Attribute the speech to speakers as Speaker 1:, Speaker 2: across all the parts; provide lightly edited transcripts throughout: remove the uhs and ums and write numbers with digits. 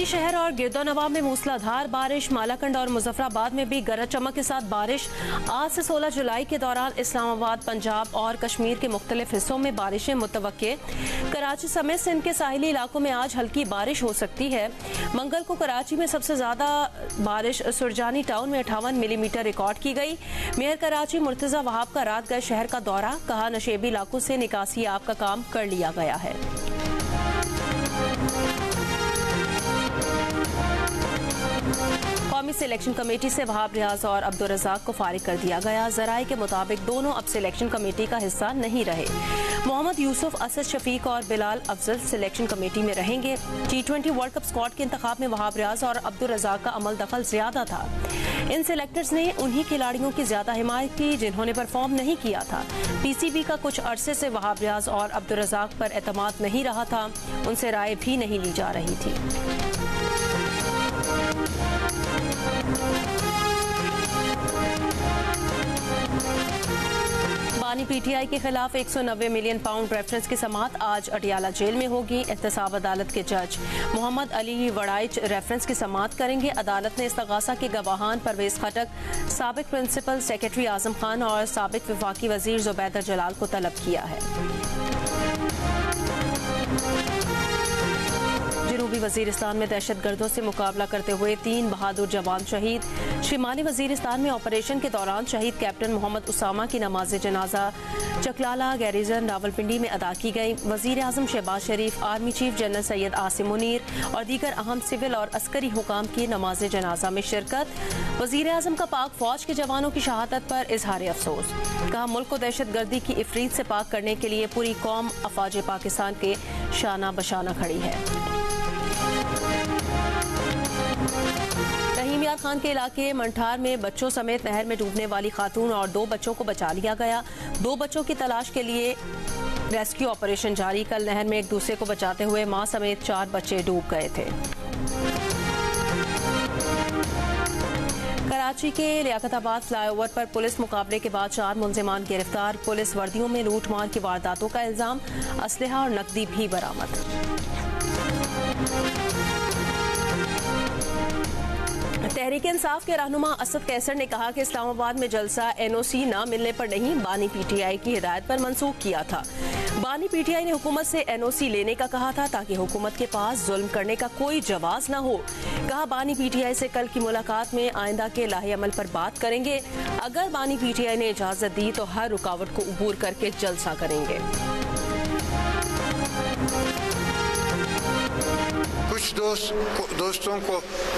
Speaker 1: कराची शहर और गिरदोनवाब में मूसलाधार बारिश। मालाकंड और मुजफ्फराबाद में भी गरज चमक के साथ बारिश। आज से 16 जुलाई के दौरान इस्लामाबाद, पंजाब और कश्मीर के मुख्तलिफ हिस्सों में बारिशें मुतवक्के। कराची समेत सिंध के साहिली इलाकों में आज हल्की बारिश हो सकती है। मंगल को कराची में सबसे ज्यादा बारिश सुरजानी टाउन में 58 मिलीमीटर रिकॉर्ड की गई। मेयर कराची मुर्तजा वहाब का रात गए शहर का दौरा, कहा नशेबी इलाकों से निकासी आब का काम कर लिया गया है। कौमी सिलेक्शन कमेटी से वहाब रियाज और अब्दुल रज़ाक को फारिग कर दिया गया। ज़राए के मुताबिक दोनों अब सिलेक्शन कमेटी का हिस्सा नहीं रहे। मोहम्मद यूसुफ, असद शफीक और बिलाल अफजल सिलेक्शन कमेटी में रहेंगे। T20 वर्ल्ड कप स्क्वाड के इंतखाब में वहाब रियाज और अब्दुल रज़ाक का अमल दखल ज्यादा था। इन सिलेक्टर्स ने उन्हीं खिलाड़ियों की ज्यादा हिमायत की जिन्होंने परफॉर्म नहीं किया था। PCB का कुछ अरसे से वहाब रियाज और अब्दुल रज़ाक पर एतमाद नहीं रहा था, उनसे राय भी नहीं ली जा रही थी। बानी PTI के खिलाफ 190 मिलियन पाउंड रेफरेंस की समाअत आज अटियाला जेल में होगी। एहतसाब अदालत के जज मोहम्मद अली वड़ाइच रेफरेंस की समाअत करेंगे। अदालत ने इस्तगासा के गवाहान परवेज खटक, साबिक प्रिंसिपल सेक्रेटरी आजम खान और साबिक वफाकी वजीर जुबैदा जलाल को तलब किया है। जनूबी वजीरिस्तान में दहशत गर्दों से मुकाबला करते हुए 3 बहादुर जवान शहीद। शिमाली वजीरिस्तान में ऑपरेशन के दौरान शहीद कैप्टन मोहम्मद उसामा की नमाज जनाजा चकलाला गैरिजन रावलपिंडी में अदा की गई। वजीर आजम Shahbaz Sharif, army chief general Syed Asim Munir और दीगर अहम सिविल और अस्करी हुकाम की नमाज जनाजा में शिरकत। वजीर आजम का पाक फौज के जवानों की शहादत पर इजहार अफसोस, कहा मुल्क को दहशत गर्दी की इफरीत से पाक करने के लिए पूरी कौम अफवाज पाकिस्तान के शाना बशाना खड़ी है। रहीम यार खान के इलाके मंठार में बच्चों समेत नहर में डूबने वाली खातून और 2 बच्चों को बचा लिया गया। 2 बच्चों की तलाश के लिए रेस्क्यू ऑपरेशन जारी। कल नहर में एक दूसरे को बचाते हुए मां समेत 4 बच्चे डूब गए थे। कराची के लियाकताबाद फ्लाईओवर पर पुलिस मुकाबले के बाद 4 मुलजिमान गिरफ्तार। पुलिस वर्दियों में लूटमार की वारदातों का इल्जाम, असलहा और नकदी भी बरामद। तहरीक इंसाफ के रहनुमा असद कैसर ने कहा कि इस्लामाबाद में जलसा NOC न मिलने पर नहीं, बानी PTI की हिदायत पर मंसूख किया था। बानी PTI ने हुकूमत से NOC लेने का कहा था ताकि हुकूमत के पास जुल्म करने का कोई जवाब न हो। कहा बानी PTI से कल की मुलाकात में आइंदा के लाहे अमल पर बात करेंगे। अगर बानी PTI ने इजाजत दी तो हर रुकावट को अबूर करके जलसा करेंगे।
Speaker 2: कुछ दोस्तों को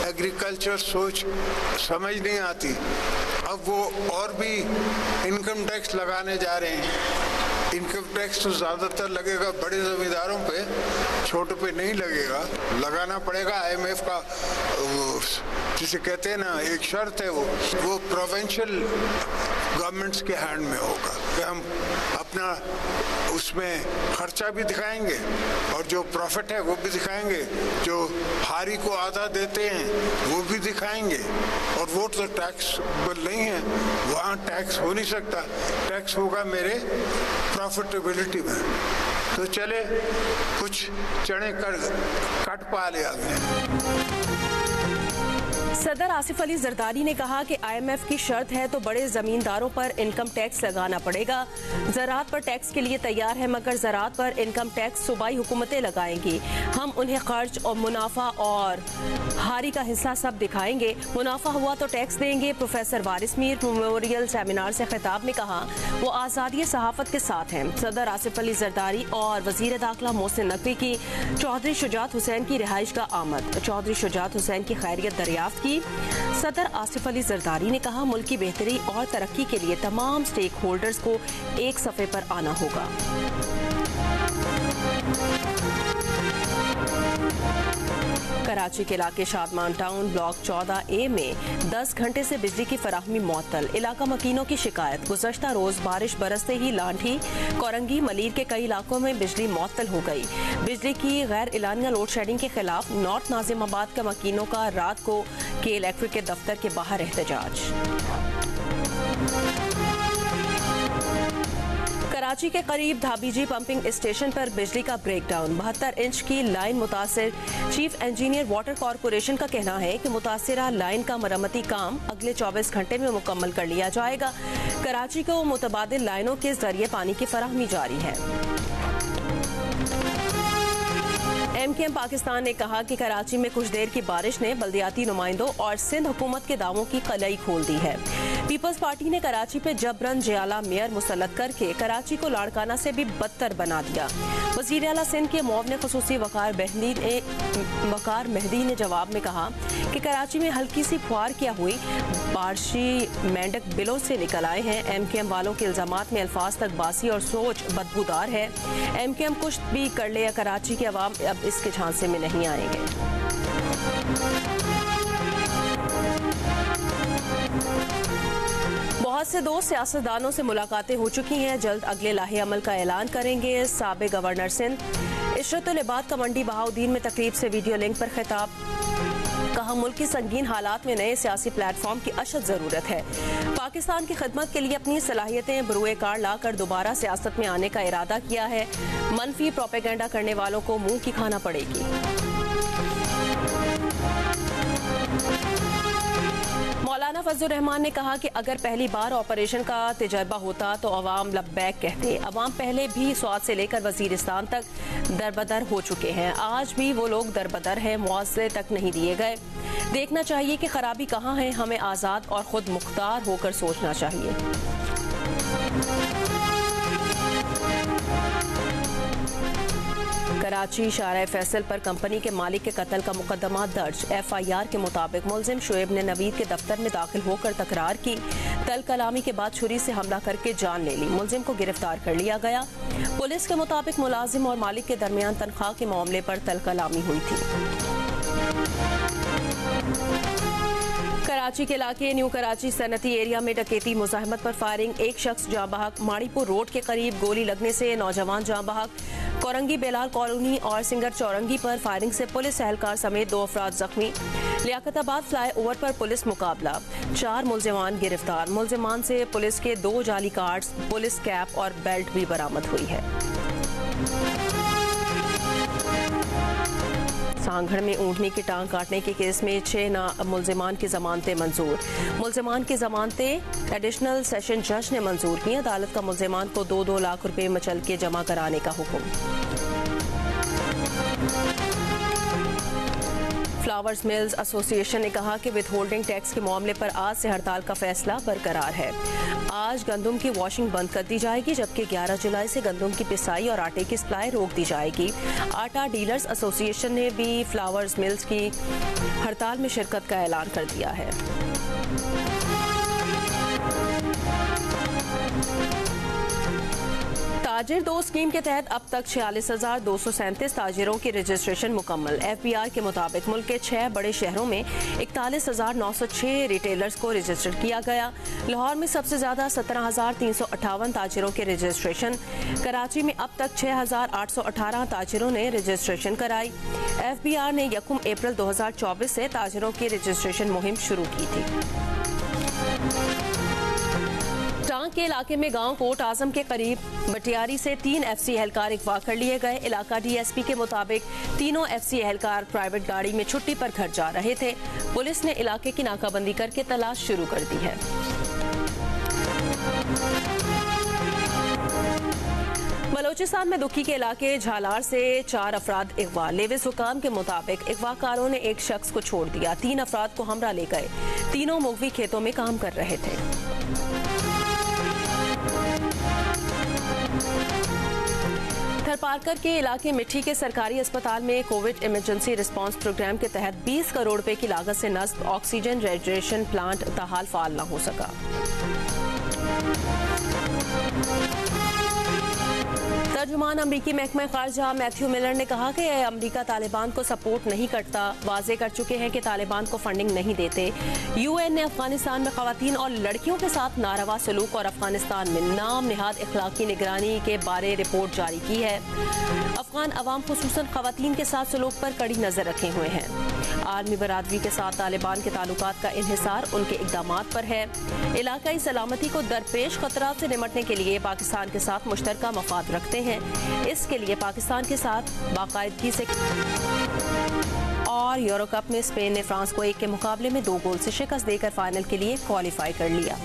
Speaker 2: एग्रीकल्चर सोच समझ नहीं आती, अब वो और भी इनकम टैक्स लगाने जा रहे हैं। इनकम टैक्स तो ज़्यादातर लगेगा बड़े ज़मींदारों पे, छोटे पे नहीं लगेगा। लगाना पड़ेगा। IMF का जिसे कहते हैं ना, एक शर्त है, वो प्रोविंशियल गवर्नमेंट्स के हैंड में होगा कि हम अपना उसमें खर्चा भी दिखाएंगे और जो प्रॉफिट है वो भी दिखाएंगे, जो हारी को आधा देते हैं वो भी दिखाएंगे। और वो तो टैक्स नहीं है, वहाँ टैक्स हो नहीं सकता। टैक्स होगा मेरे प्रॉफिटेबिलिटी में। तो चले कुछ चढ़े कर कट पा लिया गया।
Speaker 1: सदर आसिफ अली जरदारी ने कहा कि IMF की शर्त है तो बड़े जमींदारों पर इनकम टैक्स लगाना पड़ेगा। ज़राअत पर टैक्स के लिए तैयार है, मगर ज़राअत पर इनकम टैक्स सूबाई हुकूमतें लगाएंगी। हम उन्हें खर्च और मुनाफा और हारी का हिस्सा सब दिखाएंगे। मुनाफा हुआ तो टैक्स देंगे। प्रोफेसर वारिस मीर मेमोरियल सेमिनार से खिताब में कहा वो आज़ादी सहाफ़त के साथ हैं। सदर आसिफ अली जरदारी और वज़ीर दाखिला मोहसिन नकवी की चौधरी शुजात हुसैन की रिहाइश का आमद। चौधरी शुजात हुसैन की खैरियत दरियाफ्त की। सदर आसिफ अली जरदारी ने कहा मुल्क की बेहतरी और तरक्की के लिए तमाम स्टेक होल्डर्स को एक सफ़े पर आना होगा। कराची के इलाके शादमान टाउन ब्लॉक 14A में 10 घंटे से बिजली की फराहमी मुअत्तल। इलाका मकीनों की शिकायत, गुज़श्ता रोज बारिश बरसते ही लाठी, कोरंगी, मलीर के कई इलाकों में बिजली मुअत्तल हो गई। बिजली की गैर एलानिया लोड शेडिंग के खिलाफ नॉर्थ नाजिमाबाद के मकीनों का रात को के इलेक्ट्रिक के दफ्तर के बाहर एहतजाज। कराची के करीब धाबीजी पंपिंग स्टेशन पर बिजली का ब्रेकडाउन, 72 इंच की लाइन मुतासिर। चीफ इंजीनियर वाटर कॉरपोरेशन का कहना है कि मुतासिरा लाइन का मरम्मती काम अगले 24 घंटे में मुकम्मल कर लिया जाएगा। कराची को मुतबादिल लाइनों के जरिए पानी की फराहमी जारी है। MKM पाकिस्तान ने कहा कि कराची में कुछ देर की बारिश ने बल्दियाती नुमाइंदों और सिंध हुकूमत के दावों की कलई खोल दी है। पीपल्स पार्टी ने कराची पे जबरन जियाला मेयर मुसल्लत करके कराची को लाड़काना से भी बदतर बना दिया। वज़ीर आला सिंध के मुआविन ख़ुसूसी वकार मेहदी ने जवाब में कहा कि कराची में हल्की सी फुहार क्या हुई, बारिशी मेंढक बिलों से निकल आए हैं। MKM वालों के इल्जामात में अल्फाज तक बासी और सोच बदबूदार है। MKM कुछ भी कर ले, कराची के अवाम अब इसके झांसे में नहीं आएंगे। बहुत से दोस्त सियासतदानों से मुलाकातें हो चुकी हैं, जल्द अगले लाहे अमल का ऐलान करेंगे। साबिक गवर्नर सिंध इशरतुल इबाद का मंडी बहाउद्दीन में तकरीब से वीडियो लिंक पर खिताब, कहा मुल्क की संगीन हालात में नए सियासी प्लेटफॉर्म की अशद जरूरत है। पाकिस्तान की खिदमत के लिए अपनी सलाहियतें बरूए कार लाकर दोबारा सियासत में आने का इरादा किया है। मनफी प्रोपेगेंडा करने वालों को मुंह की खाना पड़ेगी। मौलाना फजलुर रहमान ने कहा कि अगर पहली बार ऑपरेशन का तजर्बा होता तो अवाम लब्बैक कहते। अवाम पहले भी स्वात से लेकर वजीरिस्तान तक दरबदर हो चुके हैं, आज भी वो लोग दरबदर हैं, मुआवजे तक नहीं दिए गए। देखना चाहिए कि खराबी कहाँ है, हमें आज़ाद और खुद मुख्तार होकर सोचना चाहिए। कराची शारा फैसल पर कंपनी के मालिक के कत्ल का मुकदमा दर्ज। FIR के मुताबिक मुलजिम शुएब ने नवीद के दफ्तर में दाखिल होकर तकरार की, तल कलामी के बाद छुरी से हमला करके जान ले ली। मुलजिम को गिरफ्तार कर लिया गया। पुलिस के मुताबिक मुलाजिम और मालिक के दरमियान तनख्वाह के मामले पर तल कलामी हुई थी। कराची के इलाके न्यू कराची सनती एरिया में डकैती मुजाहमत पर फायरिंग, एक शख्स जाँ बहक। माड़ीपुर रोड के करीब गोली लगने से नौजवान जाँ बहक। कोरंगी बेलाल कॉलोनी और सिंगर चौरंगी पर फायरिंग से पुलिस एहलकार समेत 2 अफराद जख्मी। लियाकताबाद फ्लाई ओवर पर पुलिस मुकाबला, 4 मुलजिमान गिरफ्तार। मुलजिमान से पुलिस के 2 जाली कार्ड्स, पुलिस कैप और बेल्ट भी बरामद हुई है। सांगड़ में ऊँटनी की टांग काटने के केस में 6 मुलजिमान की जमानतें मंजूर। मुलजिमान की जमानतें एडिशनल सेशन जज ने मंजूर की। अदालत का मुलजिमान को 2-2 लाख रुपए मचल के जमा कराने का हुक्म। फ्लावर्स मिल्स एसोसिएशन ने कहा कि विथहोल्डिंग टैक्स के मामले पर आज से हड़ताल का फैसला बरकरार है। आज गंदम की वॉशिंग बंद कर दी जाएगी, जबकि 11 जुलाई से गंदम की पिसाई और आटे की सप्लाई रोक दी जाएगी। आटा डीलर्स एसोसिएशन ने भी फ्लावर्स मिल्स की हड़ताल में शिरकत का ऐलान कर दिया है। ताजिर 2 स्कीम के तहत अब तक 46,237 ताजिरों की रजिस्ट्रेशन मुकम्मल। FBR के मुताबिक मुल्क के 6 बड़े शहरों में 41,906 रिटेलर्स को रजिस्टर किया गया। लाहौर में सबसे ज्यादा 17,358 ताजिरों के रजिस्ट्रेशन। कराची में अब तक 6,818 ताजिरों ने रजिस्ट्रेशन कराई। FBR ने 1 अप्रैल 2024 से ताजिरों की रजिस्ट्रेशन मुहिम शुरू की थी। टांग के इलाके में गांव कोट आजम के करीब बटियारी से 3 FC एहलकार अगवा कर लिए गए। इलाका DSP के मुताबिक तीनों FC एहलकार प्राइवेट गाड़ी में छुट्टी पर घर जा रहे थे। पुलिस ने इलाके की नाकाबंदी करके तलाश शुरू कर दी है। बलोचिस्तान में दुखी के इलाके झालार से 4 अफराद अगवा। लेविस हुकाम के मुताबिक अगवाकारों ने एक शख्स को छोड़ दिया, 3 अफराद को हमरा ले गए। तीनों मुगवी खेतों में काम कर रहे थे। थरपारकर के इलाके मिट्टी के सरकारी अस्पताल में कोविड इमरजेंसी रिस्पांस प्रोग्राम के तहत 20 करोड़ रुपए की लागत से नस्ब ऑक्सीजन रेजरेशन प्लांट ताहाल फाल न हो सका। तर्जुमान अमरीकी महकमा खारजा मैथ्यू मिलर ने कहा कि अमरीका तालिबान को सपोर्ट नहीं करता, वाजे कर चुके हैं कि तालिबान को फंडिंग नहीं देते। UN ने अफगानिस्तान में खवातीन और लड़कियों के साथ नारवा सलूक और अफगानिस्तान में नाम निहाद इखलाकी निगरानी के बारे रिपोर्ट जारी की है। अफगान अवाम खुसूसन खवातीन के साथ सलूक पर कड़ी नजर रखे हुए हैं। आर्मी बरादरी के साथ तालिबान के ताल्लुकात का इन्हिसार उनके इक़दामात पर है। इलाकाई सलामती को दरपेश खतरात से निमटने के लिए पाकिस्तान के साथ मुश्तरका मफाद रखते हैं। इसके लिए पाकिस्तान के साथ बाकायदगी से। और यूरो कप में स्पेन ने फ्रांस को 1 के मुकाबले में 2 गोल से शिकस्त देकर फाइनल के लिए क्वालिफाई कर लिया।